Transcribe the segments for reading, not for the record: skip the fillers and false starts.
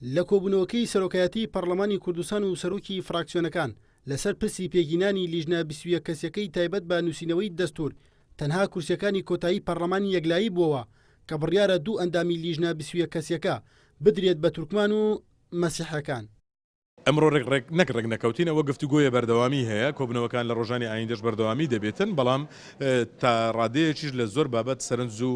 لە کۆبوونەوەکەی سەرۆکایەتی پەرلەمانی کوردستان و سەرۆکی فراکسیۆنەکان لەسەر پرسی پێگینانی لیژنە 21 کەسیەکەی تایبەت بە نووسینەوەی دەستور تەنها کورسیەکانی کۆتایی پەرلەمانی یەکلایی بووەوە کە بڕیارە دوو ئەندامی لیژنە 21 کەسیەکە بدرێت بە تورکمان و مەسیحەکان. ئەمڕۆ ڕێک نەک ڕێک نەکەوتین ئەوە گفتوگۆیە بەردەوامی هەیە کۆبنەوەکان لە ڕۆژانی ئایندەش بەردەوامی دەبێتن بەڵام تا ڕادەیەکیش لە زۆر بابەت سەرنج و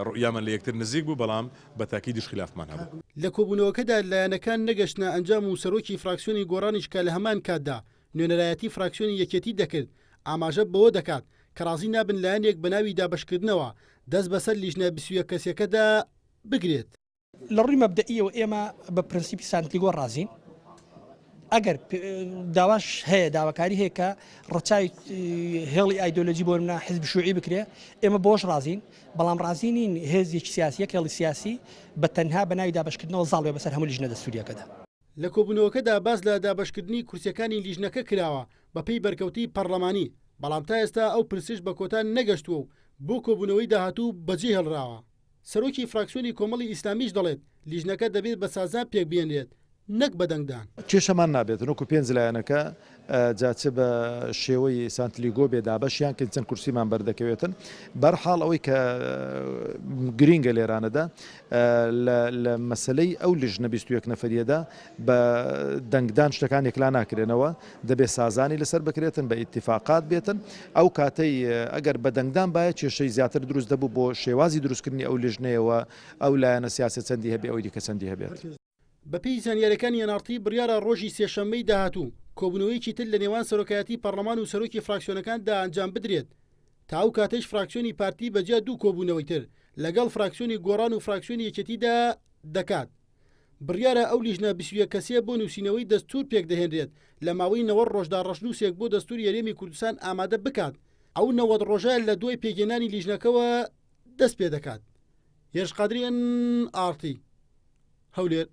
ڕوئیامان لە یەکتر نزیک بوو بەڵام بە تاکیدیش خلافمان هەبوو. لە کۆبوونەوەکەدا لایەنەکان نەگەشتنە ئەنجام و سەرۆکی فراکسیۆنی گۆڕانیش کە لە هەمان کاتدا نوێنەرایەتی فراکسیۆنی یەکێتی دەکرد ئاماژە بەوە دەکات کە ڕازی نابن لایەنێک بە ناوی دابەشکردنەوە دەست بەسەر لیژنە 21 کەسیەکەدا بگرێت. لە ڕووی مەبدەئیەوە ئێمە بە پرەنسیپی سانتیگۆ ڕازین ئەگەر داواش هەیە داواکاری هەیە کە ڕەچاوی هێڵی ئایدۆلۆجی بۆ منە حیزب شوعی بکرێ ئێمە بۆش ڕازین بەڵام ڕازینین هێزێکی سیاسی هێڵی سیاسی بە تەنها بە ناوی دابەشکردنەوە زاڵ بێ بەسەر هەموو لیژنە دەستوریەکەدا. لە کۆبوونەوەکەدا باس لە دابەشکردنی کورسیەکانی لیژنەکە کراوە بەپێی بەرکەوتی پەرلەمانی بەڵام تا ئێستا ئەو پرسیش بە کۆتان نەگەشتووە و بۆ کۆبوونەوەی داهاتوو بەجێ هەڵراوە. سەرۆکی فراکسیۆنی کۆمەڵی ئیسلامیش دەڵێت لیژنەکە دەبێت بە سازان پێک بێنرێت نەک بەدەنگدان. کێشەمان نابێت وەکو پێنج لایەنەکە جاچە بە شێوەی سانتلیگۆ بێدابەشیان کە چەند کورسیمان بەردەکەوێتن بەرحاڵ ئەوەی کە گرینگە لێرانەدا لە مەسلەی ئەو لیژنە 21 نەفەریەدا بە دەنگدان شتەکان یەکلا ناکرێنەوە دەبێت سازانی لەسەر بکرێتن بە ئیتیفاقات بێتن ئەو کاتەی ئەگەر بە دەنگدان باە کێشەی زیاتر دروست دەبوو بۆ شێوازی دروستکردنی ئەو لیژنەیەوە ئەو لایەنە سیاست چەندی هەبێ ئەوی دیکە چەندی هەبێت. بەپێی زانیاریەکانی ئەنارتی بڕیارە ڕۆژی سێشەممەی داهاتوو کۆبوونەوەیکی تر لە نێوان سەرۆکایەتی پەرلەمان و سەرۆکی فراکسیۆنەکاندا ئەنجام بدرێت تا ئەو کاتەش فراکسیۆنی پارتی بەجیا دوو کۆبوونەوەی تر لەگەڵ فراکسیۆنی گۆڕان و فراکسیۆنی یەکێتیدا دەکات. بڕیارە ئەو لیژنە 21 کەسیە بۆ نووسینەوەی دەستور پێک دەهێنرێت لە ماوەی 90 ڕۆژدا ڕەشنووسێک بۆ دەستوری یاریێمی کوردستان ئامادە بکات ئەو 90 ڕۆژە لە دوای پێگەێنانی لیژنەکەەوە دەست پێ دەکات. هێرشقادریان ئارتی هەولێر